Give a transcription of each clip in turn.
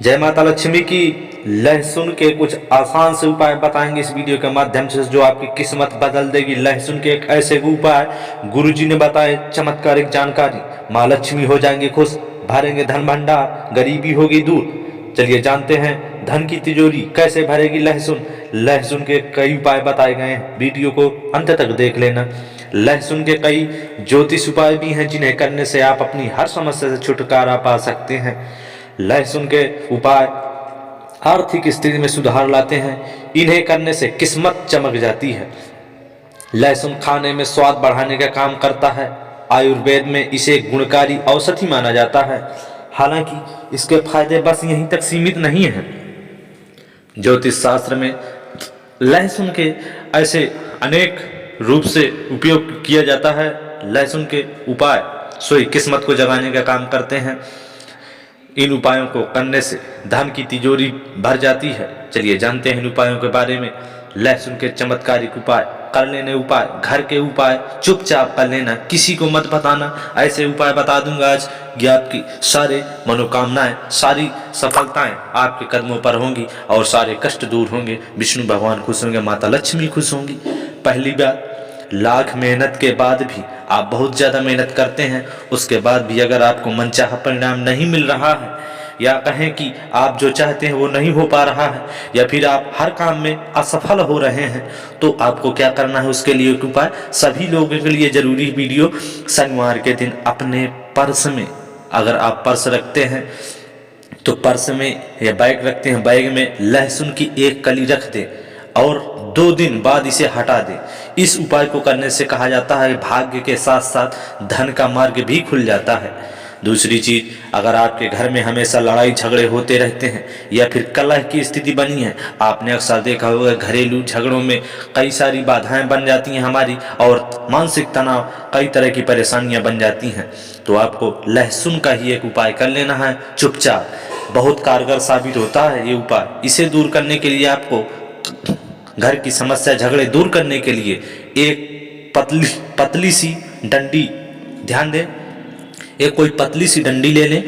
जय माता लक्ष्मी की। लहसुन के कुछ आसान से उपाय बताएंगे इस वीडियो के माध्यम से जो आपकी किस्मत बदल देगी। लहसुन के एक ऐसे उपाय गुरुजी ने बताए, चमत्कारिक जानकारी। माँ लक्ष्मी हो जाएंगे खुश, भरेंगे धन भंडार, गरीबी होगी दूर। चलिए जानते हैं धन की तिजोरी कैसे भरेगी लहसुन। लहसुन के कई उपाय बताए गए हैं, वीडियो को अंत तक देख लेना। लहसुन के कई ज्योतिष उपाय भी हैं जिन्हें करने से आप अपनी हर समस्या से छुटकारा पा सकते हैं। लहसुन के उपाय आर्थिक स्थिति में सुधार लाते हैं, इन्हें करने से किस्मत चमक जाती है। लहसुन खाने में स्वाद बढ़ाने का काम करता है। आयुर्वेद में इसे गुणकारी औषधि माना जाता है। हालांकि इसके फायदे बस यहीं तक सीमित नहीं हैं। ज्योतिष शास्त्र में लहसुन के ऐसे अनेक रूप से उपयोग किया जाता है। लहसुन के उपाय सोई किस्मत को जगाने का काम करते हैं। इन उपायों को करने से धन की तिजोरी भर जाती है। चलिए जानते हैं इन उपायों के बारे में। लहसुन के चमत्कारिक उपाय, कर लेने उपाय, घर के उपाय चुपचाप कर लेना, किसी को मत बताना। ऐसे उपाय बता दूंगा आज कि आपकी सारे मनोकामनाएं, सारी सफलताएं आपके कदमों पर होंगी और सारे कष्ट दूर होंगे। विष्णु भगवान खुश होंगे, माता लक्ष्मी खुश होंगी। पहली बात, लाख मेहनत के बाद भी आप बहुत ज़्यादा मेहनत करते हैं, उसके बाद भी अगर आपको मनचाहा परिणाम नहीं मिल रहा है, या कहें कि आप जो चाहते हैं वो नहीं हो पा रहा है, या फिर आप हर काम में असफल हो रहे हैं, तो आपको क्या करना है उसके लिए एक उपाय सभी लोगों के लिए जरूरी वीडियो। शनिवार के दिन अपने पर्स में, अगर आप पर्स रखते हैं तो पर्स में, या बैग रखते हैं बैग में लहसुन की एक कली रख दें और 2 दिन बाद इसे हटा दें। इस उपाय को करने से कहा जाता है भाग्य के साथ साथ धन का मार्ग भी खुल जाता है। दूसरी चीज, अगर आपके घर में हमेशा लड़ाई झगड़े होते रहते हैं या फिर कलह की स्थिति बनी है, आपने अक्सर देखा होगा घरेलू झगड़ों में कई सारी बाधाएं बन जाती हैं हमारी, और मानसिक तनाव, कई तरह की परेशानियां बन जाती हैं, तो आपको लहसुन का ही एक उपाय कर लेना है चुपचाप। बहुत कारगर साबित होता है ये उपाय। इसे दूर करने के लिए आपको, घर की समस्या झगड़े दूर करने के लिए, एक पतली सी डंडी, ध्यान दें, एक कोई पतली सी डंडी ले लें,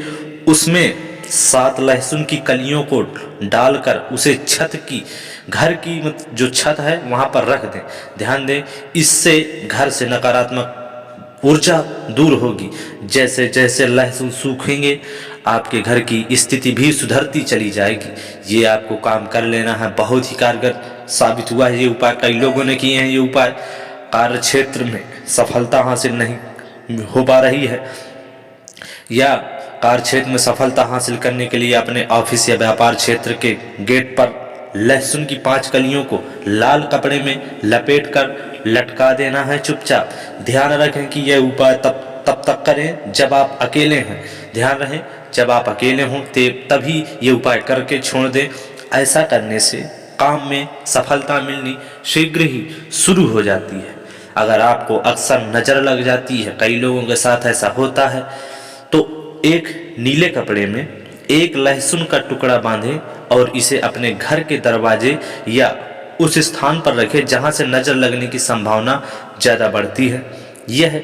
उसमें 7 लहसुन की कलियों को डालकर उसे छत की, घर की जो छत है वहां पर रख दें। ध्यान दें, इससे घर से नकारात्मक ऊर्जा दूर होगी। जैसे जैसे लहसुन सूखेंगे आपके घर की स्थिति भी सुधरती चली जाएगी। ये आपको काम कर लेना है, बहुत ही कारगर साबित हुआ है ये उपाय। कई लोगों ने किए हैं ये उपाय, कार्य क्षेत्र में सफलता हासिल नहीं हो पा रही है, या कार्य क्षेत्र में सफलता हासिल करने के लिए अपने ऑफिस या व्यापार क्षेत्र के गेट पर लहसुन की 5 कलियों को लाल कपड़े में लपेटकर लटका देना है चुपचाप। ध्यान रखें कि यह उपाय तब तक करें जब आप अकेले हैं। ध्यान रहे, जब आप अकेले हों तभी ये उपाय करके छोड़ दें। ऐसा करने से काम में सफलता मिलनी शीघ्र ही शुरू हो जाती है। अगर आपको अक्सर नज़र लग जाती है, कई लोगों के साथ ऐसा होता है, तो एक नीले कपड़े में एक लहसुन का टुकड़ा बांधें और इसे अपने घर के दरवाजे या उस स्थान पर रखें जहां से नज़र लगने की संभावना ज़्यादा बढ़ती है। यह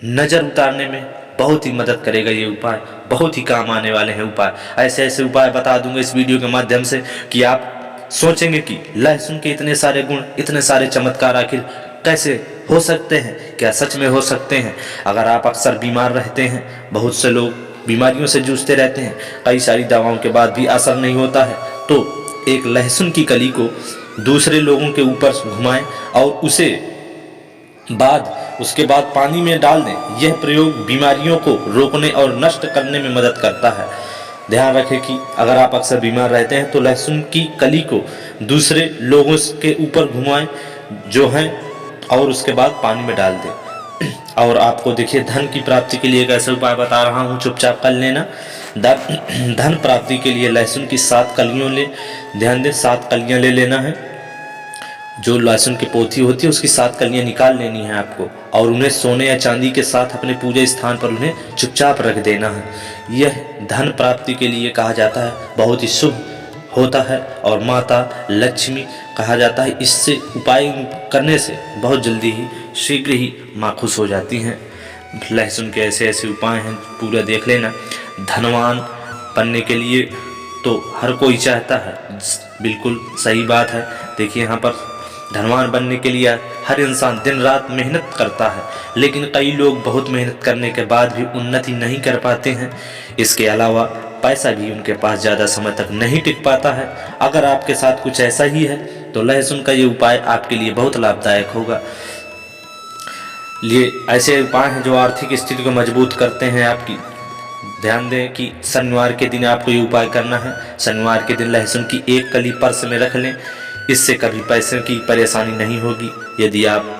नज़र उतारने में बहुत ही मदद करेगा। ये उपाय बहुत ही काम आने वाले हैं उपाय। ऐसे ऐसे उपाय बता दूंगा इस वीडियो के माध्यम से कि आप सोचेंगे कि लहसुन के इतने सारे गुण, इतने सारे चमत्कार आखिर कैसे हो सकते हैं, क्या सच में हो सकते हैं। अगर आप अक्सर बीमार रहते हैं, बहुत से लोग बीमारियों से जूझते रहते हैं, कई सारी दवाओं के बाद भी असर नहीं होता है, तो एक लहसुन की कली को दूसरे लोगों के ऊपर घुमाएं और उसके बाद पानी में डाल दें। यह प्रयोग बीमारियों को रोकने और नष्ट करने में मदद करता है। ध्यान रखें कि अगर आप अक्सर बीमार रहते हैं तो लहसुन की कली को दूसरे लोगों के ऊपर घुमाएं जो हैं, और उसके बाद पानी में डाल दें। और आपको देखिए धन की प्राप्ति के लिए एक ऐसा उपाय बता रहा हूँ, चुपचाप कर लेना। धन प्राप्ति के लिए लहसुन की 7 कलियों ले, ध्यान दें 7 कलियाँ ले लेना है। जो लहसुन की पोथी होती है उसकी 7 कलियाँ निकाल लेनी है आपको, और उन्हें सोने या चांदी के साथ अपने पूजा स्थान पर उन्हें चुपचाप रख देना है। यह धन प्राप्ति के लिए कहा जाता है, बहुत ही शुभ होता है और माता लक्ष्मी कहा जाता है। इससे उपाय करने से बहुत जल्दी ही, शीघ्र ही माँ खुश हो जाती हैं। लहसुन के ऐसे ऐसे उपाय हैं, पूरा देख लेना। धनवान बनने के लिए तो हर कोई चाहता है, बिल्कुल सही बात है। देखिए यहाँ पर धनवान बनने के लिए हर इंसान दिन रात मेहनत करता है, लेकिन कई लोग बहुत मेहनत करने के बाद भी उन्नति नहीं कर पाते हैं। इसके अलावा पैसा भी उनके पास ज़्यादा समय तक नहीं टिक पाता है। अगर आपके साथ कुछ ऐसा ही है तो लहसुन का ये उपाय आपके लिए बहुत लाभदायक होगा। ये ऐसे उपाय हैं जो आर्थिक स्थिति को मजबूत करते हैं आपकी। ध्यान दें कि शनिवार के दिन आपको ये उपाय करना है। शनिवार के दिन लहसुन की एक कली पर्स में रख लें, इससे कभी पैसे की परेशानी नहीं होगी। यदि आप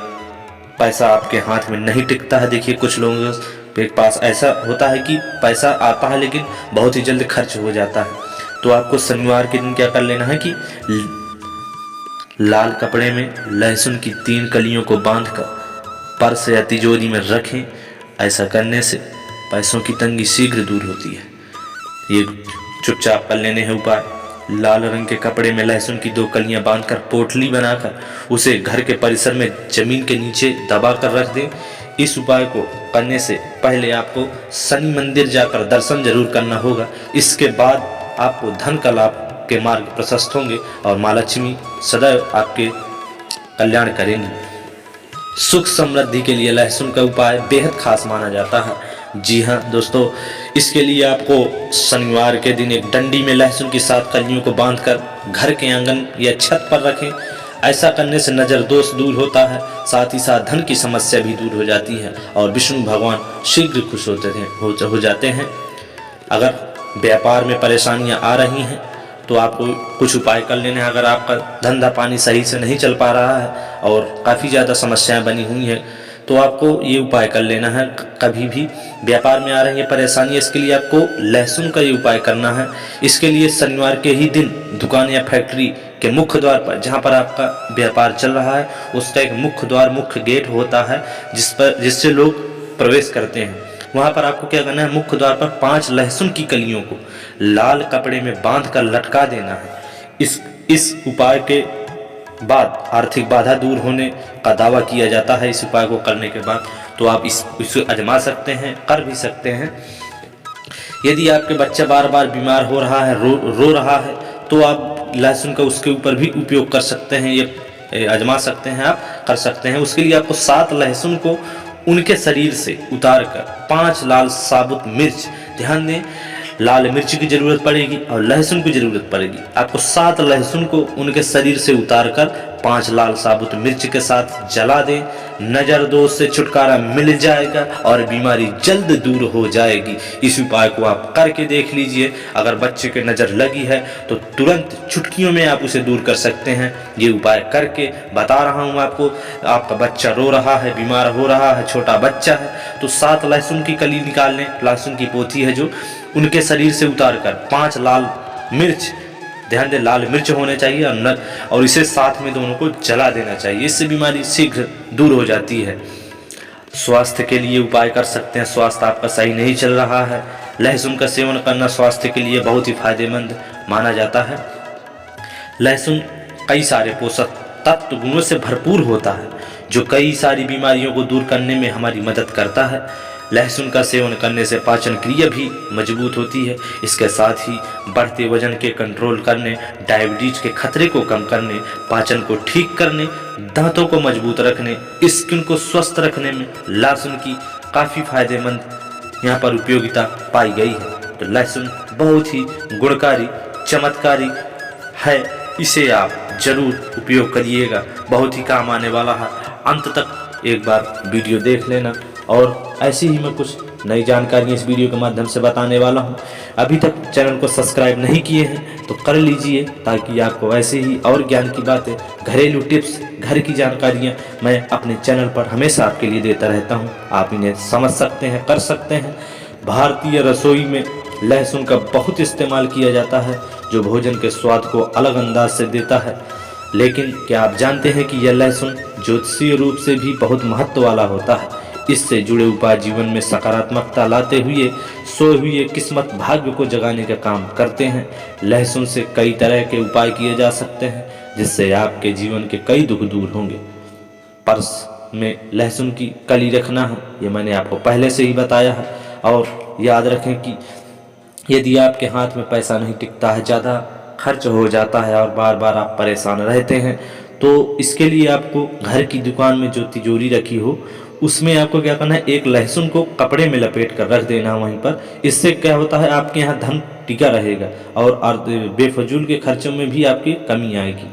पैसा आपके हाथ में नहीं टिकता है, देखिए कुछ लोगों के पास ऐसा होता है कि पैसा आता है लेकिन बहुत ही जल्द खर्च हो जाता है, तो आपको शनिवार के दिन क्या कर लेना है कि लाल कपड़े में लहसुन की 3 कलियों को बांधकर पर्स या तिजोरी में रखें। ऐसा करने से पैसों की तंगी शीघ्र दूर होती है। ये चुपचाप कर लेने हैं उपाय। लाल रंग के कपड़े में लहसुन की 2 कलियां बांधकर पोटली बनाकर उसे घर के परिसर में जमीन के नीचे दबा कर रख दें। इस उपाय को करने से पहले आपको शनि मंदिर जाकर दर्शन जरूर करना होगा। इसके बाद आपको धन का लाभ के मार्ग प्रशस्त होंगे और माँ लक्ष्मी सदैव आपके कल्याण करेंगी। सुख समृद्धि के लिए लहसुन का उपाय बेहद खास माना जाता है। जी हाँ दोस्तों, इसके लिए आपको शनिवार के दिन एक डंडी में लहसुन की 7 कलियों को बांधकर घर के आंगन या छत पर रखें। ऐसा करने से नज़र दोष दूर होता है, साथ ही साथ धन की समस्या भी दूर हो जाती है और विष्णु भगवान शीघ्र खुश हो जाते हैं। अगर व्यापार में परेशानियां आ रही हैं तो आपको कुछ उपाय कर लेने हैं। अगर आपका धंधा पानी सही से नहीं चल पा रहा है और काफ़ी ज़्यादा समस्याएं बनी हुई हैं तो आपको ये उपाय कर लेना है। कभी भी व्यापार में आ रही है परेशानी, इसके लिए आपको लहसुन का ये उपाय करना है। इसके लिए शनिवार के ही दिन दुकान या फैक्ट्री के मुख्य द्वार पर, जहाँ पर आपका व्यापार चल रहा है, उसका एक मुख्य द्वार, मुख्य गेट होता है जिससे लोग प्रवेश करते हैं। वहाँ पर आपको क्या करना है, मुख्य द्वार पर 5 लहसुन की कलियों को लाल कपड़े में बांधकर लटका देना है। इस उपाय के बाद आर्थिक बाधा दूर होने का दावा किया जाता है। इस उपाय को करने के बाद तो आप इसे आजमा सकते हैं, कर भी सकते हैं। यदि आपके बच्चा बार बार बीमार हो रहा है, रो रहा है, तो आप लहसुन का उसके ऊपर भी उपयोग कर सकते हैं। ये आजमा सकते हैं, आप कर सकते हैं। उसके लिए आपको 7 लहसुन को उनके शरीर से उतार कर 5 लाल साबुत मिर्च, ध्यान दें लाल मिर्च की जरूरत पड़ेगी और लहसुन की जरूरत पड़ेगी। आपको 7 लहसुन को उनके शरीर से उतारकर 5 लाल साबुत मिर्च के साथ जला दें। नजर दोष से छुटकारा मिल जाएगा और बीमारी जल्द दूर हो जाएगी। इस उपाय को आप करके देख लीजिए। अगर बच्चे के नज़र लगी है तो तुरंत चुटकियों में आप उसे दूर कर सकते हैं। ये उपाय करके बता रहा हूँ आपको। आपका बच्चा रो रहा है, बीमार हो रहा है, छोटा बच्चा है, तो 7 लहसुन की कली निकाल लें, लहसुन की पोथी है जो, उनके शरीर से उतार कर 5 लाल मिर्च, ध्यान दें लाल मिर्च होने चाहिए और इसे साथ में दोनों को जला देना चाहिए। इससे बीमारी शीघ्र दूर हो जाती है। स्वास्थ्य के लिए उपाय कर सकते हैं। स्वास्थ्य आपका सही नहीं चल रहा है, लहसुन का सेवन करना स्वास्थ्य के लिए बहुत ही फायदेमंद माना जाता है। लहसुन कई सारे पोषक तत्व गुणों से भरपूर होता है जो कई सारी बीमारियों को दूर करने में हमारी मदद करता है। लहसुन का सेवन करने से पाचन क्रिया भी मजबूत होती है। इसके साथ ही बढ़ते वजन के कंट्रोल करने, डायबिटीज के खतरे को कम करने, पाचन को ठीक करने, दांतों को मजबूत रखने, स्किन को स्वस्थ रखने में लहसुन की काफ़ी फायदेमंद यहाँ पर उपयोगिता पाई गई है। तो लहसुन बहुत ही गुणकारी, चमत्कारी है। इसे आप जरूर उपयोग करिएगा, बहुत ही काम आने वाला है। अंत तक एक बार वीडियो देख लेना और ऐसी ही मैं कुछ नई जानकारी इस वीडियो के माध्यम से बताने वाला हूं। अभी तक चैनल को सब्सक्राइब नहीं किए हैं तो कर लीजिए, ताकि आपको ऐसे ही और ज्ञान की बातें, घरेलू टिप्स, घर की जानकारियां मैं अपने चैनल पर हमेशा आपके लिए देता रहता हूं। आप इन्हें समझ सकते हैं, कर सकते हैं। भारतीय रसोई में लहसुन का बहुत इस्तेमाल किया जाता है, जो भोजन के स्वाद को अलग अंदाज से देता है। लेकिन क्या आप जानते हैं कि यह लहसुन ज्योतिषीय रूप से भी बहुत महत्व वाला होता है। इससे जुड़े उपाय जीवन में सकारात्मकता लाते हुए सोए हुए किस्मत, भाग्य को जगाने का काम करते हैं। लहसुन से कई तरह के उपाय किए जा सकते हैं, जिससे आपके जीवन के कई दुख दूर होंगे। पर्स में लहसुन की कली रखना है, ये मैंने आपको पहले से ही बताया है। और याद रखें कि यदि आपके हाथ में पैसा नहीं टिकता है, ज़्यादा खर्च हो जाता है और बार बार आप परेशान रहते हैं, तो इसके लिए आपको घर की दुकान में जो तिजोरी रखी हो उसमें आपको क्या करना है, एक लहसुन को कपड़े में लपेट कर रख देना वहीं पर। इससे क्या होता है, आपके यहाँ धन टिका रहेगा और बेफजूल के खर्चों में भी आपकी कमी आएगी।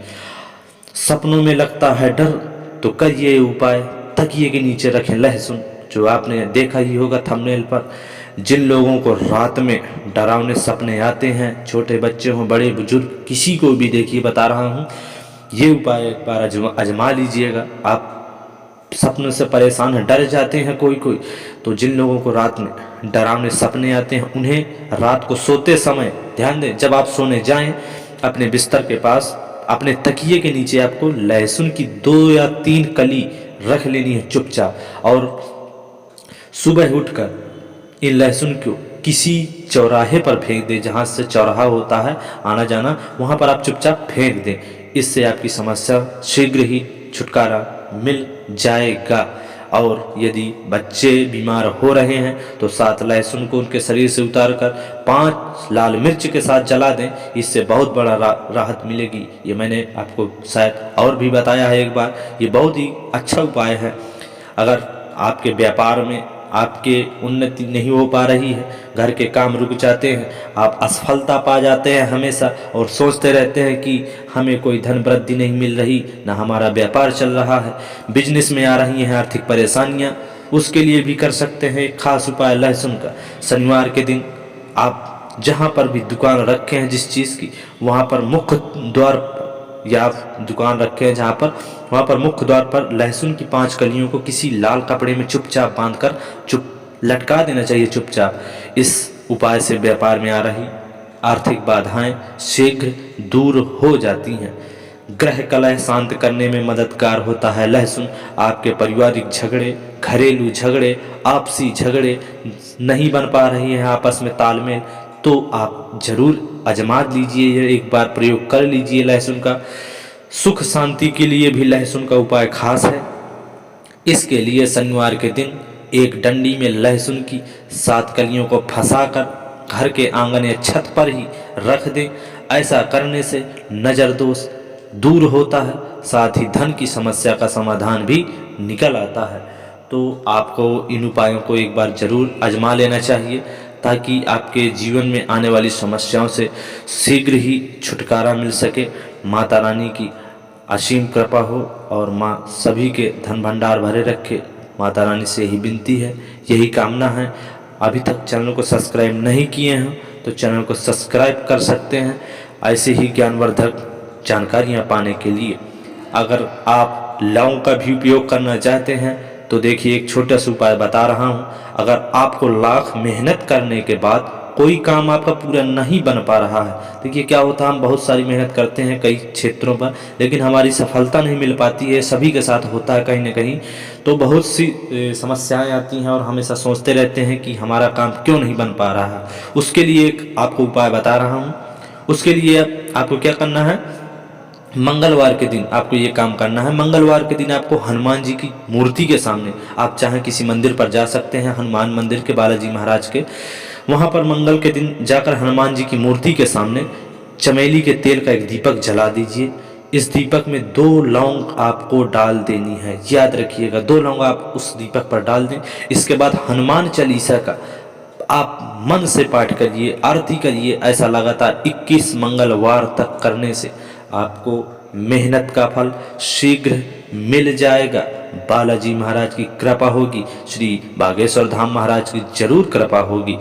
सपनों में लगता है डर तो करिए उपाय, तकिए के नीचे रखें लहसुन। जो आपने देखा ही होगा थंबनेल पर, जिन लोगों को रात में डरावने सपने आते हैं, छोटे बच्चे हों बड़े बुजुर्ग, किसी को भी देखिए बता रहा हूँ, ये उपाय एक बार आजमा लीजिएगा। आप सपनों से परेशान हैं, डर जाते हैं कोई कोई, तो जिन लोगों को रात में डरावने सपने आते हैं उन्हें रात को सोते समय ध्यान दें, जब आप सोने जाएं अपने बिस्तर के पास अपने तकिए के नीचे आपको लहसुन की 2 या 3 कली रख लेनी है चुपचाप, और सुबह उठकर इन लहसुन को किसी चौराहे पर फेंक दें। जहाँ से चौराहा होता है आना जाना, वहाँ पर आप चुपचाप फेंक दें। इससे आपकी समस्या शीघ्र ही छुटकारा मिल जाएगा। और यदि बच्चे बीमार हो रहे हैं तो 7 लहसुन को उनके शरीर से उतार कर 5 लाल मिर्च के साथ जला दें, इससे बहुत बड़ा राहत मिलेगी। ये मैंने आपको शायद और भी बताया है एक बार, ये बहुत ही अच्छा उपाय है। अगर आपके व्यापार में आपके उन्नति नहीं हो पा रही है, घर के काम रुक जाते हैं, आप असफलता पा जाते हैं हमेशा और सोचते रहते हैं कि हमें कोई धन वृद्धि नहीं मिल रही, ना हमारा व्यापार चल रहा है, बिजनेस में आ रही हैं आर्थिक परेशानियां, उसके लिए भी कर सकते हैं एक खास उपाय लहसुन का। शनिवार के दिन आप जहां पर भी दुकान रखे हैं जिस चीज़ की, वहां पर मुख्य द्वार या आप दुकान रखे हैं जहाँ पर, वहाँ पर मुख्य द्वार पर लहसुन की 5 कलियों को किसी लाल कपड़े में चुपचाप बांधकर लटका देना चाहिए चुपचाप। इस उपाय से व्यापार में आ रही आर्थिक बाधाएं शीघ्र दूर हो जाती हैं। ग्रह कलह शांत करने में मददगार होता है लहसुन। आपके पारिवारिक झगड़े, घरेलू झगड़े, आपसी झगड़े नहीं बन पा रही हैं आपस में तालमेल, तो आप जरूर आजमा लीजिए, एक बार प्रयोग कर लीजिए लहसुन का। सुख शांति के लिए भी लहसुन का उपाय खास है। इसके लिए शनिवार के दिन एक डंडी में लहसुन की 7 कलियों को फंसाकर घर के आंगन या छत पर ही रख दें। ऐसा करने से नज़र दोष दूर होता है, साथ ही धन की समस्या का समाधान भी निकल आता है। तो आपको इन उपायों को एक बार जरूर आजमा लेना चाहिए, ताकि आपके जीवन में आने वाली समस्याओं से शीघ्र ही छुटकारा मिल सके। माता रानी की असीम कृपा हो और माँ सभी के धन भंडार भरे रखे, माता रानी से यही विनती है, यही कामना है। अभी तक चैनल को सब्सक्राइब नहीं किए हैं तो चैनल को सब्सक्राइब कर सकते हैं ऐसे ही ज्ञानवर्धक जानकारियाँ पाने के लिए। अगर आप लौंग का भी उपयोग करना चाहते हैं तो देखिए एक छोटा सा उपाय बता रहा हूँ। अगर आपको लाख मेहनत करने के बाद कोई काम आपका पूरा नहीं बन पा रहा है, देखिए क्या होता है, हम बहुत सारी मेहनत करते हैं कई क्षेत्रों पर, लेकिन हमारी सफलता नहीं मिल पाती है। सभी के साथ होता है कहीं ना कहीं, तो बहुत सी समस्याएं आती हैं और हमेशा सोचते रहते हैं कि हमारा काम क्यों नहीं बन पा रहा है। उसके लिए एक आपको उपाय बता रहा हूँ। उसके लिए आपको क्या करना है, मंगलवार के दिन आपको ये काम करना है। मंगलवार के दिन आपको हनुमान जी की मूर्ति के सामने, आप चाहें किसी मंदिर पर जा सकते हैं, हनुमान मंदिर के, बालाजी महाराज के, वहाँ पर मंगल के दिन जाकर हनुमान जी की मूर्ति के सामने चमेली के तेल का एक दीपक जला दीजिए। इस दीपक में 2 लौंग आपको डाल देनी है, याद रखिएगा 2 लौंग आप उस दीपक पर डाल दें। इसके बाद हनुमान चालीसा का आप मन से पाठ करिए, आरती करिए। ऐसा लगातार 21 मंगलवार तक करने से आपको मेहनत का फल शीघ्र मिल जाएगा। बालाजी महाराज की कृपा होगी, श्री बागेश्वर धाम महाराज की जरूर कृपा होगी।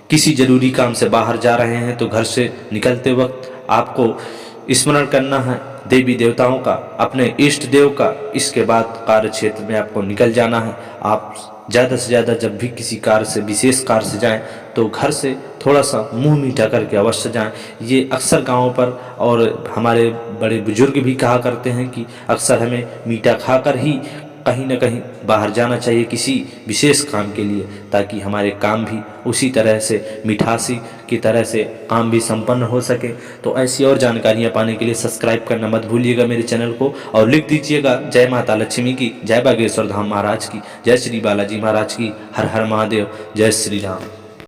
किसी जरूरी काम से बाहर जा रहे हैं तो घर से निकलते वक्त आपको स्मरण करना है देवी देवताओं का, अपने इष्ट देव का। इसके बाद कार्य क्षेत्र में आपको निकल जाना है। आप ज़्यादा से ज़्यादा जब भी किसी कार्य से, विशेष कार्य से जाएं तो घर से थोड़ा सा मुंह मीठा करके अवश्य जाएं। ये अक्सर गाँवों पर और हमारे बड़े बुजुर्ग भी कहा करते हैं कि अक्सर हमें मीठा खाकर ही कहीं ना कहीं बाहर जाना चाहिए किसी विशेष काम के लिए, ताकि हमारे काम भी उसी तरह से मिठासी की तरह से काम भी संपन्न हो सके। तो ऐसी और जानकारियाँ पाने के लिए सब्सक्राइब करना मत भूलिएगा मेरे चैनल को, और लिख दीजिएगा जय माता लक्ष्मी की, जय बागेश्वर धाम महाराज की, जय श्री बालाजी महाराज की, हर हर महादेव, जय श्री राम।